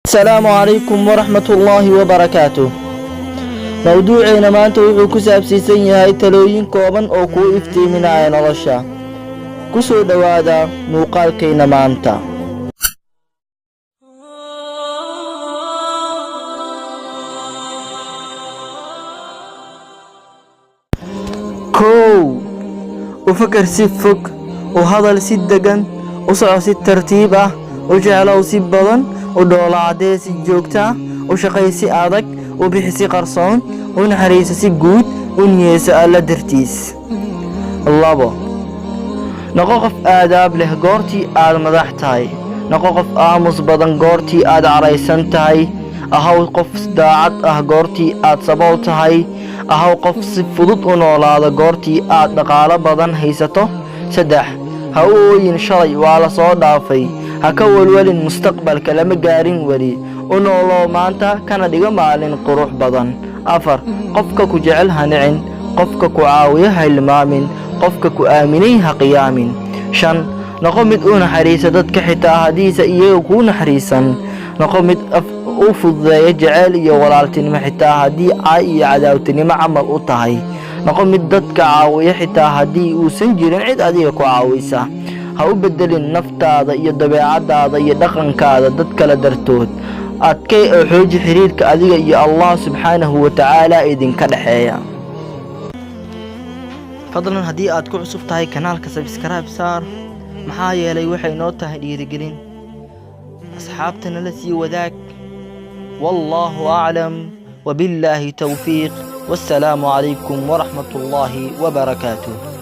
السلام عليكم ورحمة الله وبركاته. موضوعنا maanta wuxuu ku saabsiisan yahay talooyin kooban oo ku iftiiminaya nolosha. Ku soo dhawaada muuqaalkeena maanta. وفكر si fog oo hadal si degan oo soco si tartiib ah oo jeclow si badan oo dhoolaadee si joogta oo shaqay si adag oo bixisi qarsoon oo naxariiso si guud oo niyeysa alla dartiis. labo noqo qof aadaab leh goortii aad madax tahay. noqo qof aamus badan goortii aad caraysan tahay. ahaw qof daacad ah goortii aad sabool tahay. ahaw qof si fudud u noolaada goortii aad dhaqaalo badan haysato. 3 ha u ooyin shalay waa la soo dhaafay. ha ka walwalin mustaqbalka lama gaarin weli. u nooloo maanta kana dhiga maalin qurux badan. 4 qofka ku jecel ha nicin. qofka ku caawiya ha ilmaamin. qofka ku aaminay ha qiyaamin. 5 noqo mid u naxariisa dadka xitaa hadiisa iyaga ku naxariisan. noqo mid u fududeeya jecel iyo walaaltinimo xitaa haddii caay iyo cadaawtinimo camal u tahay. noqo mid dadka caawiya xitaa haddii uusan jirin cid adiga ku caawisa. ha u bedelin naftaada iyo dabeecadaada iyo dhaqankaada dad kala dartood. adkay oo xooji xiriirka adiga iyo Allah subxaanahu wa ta'aala idinka dhaxeeya. fadlan haddii aad ku cusub tahay kanaalka subscribe saar maxaa yeelay waxay noo tahay dhiirigelin. asxaabtana la sii wadaag. والله أعلم وبالله توفيق والسلام عليكم ورحمة الله وبركاته.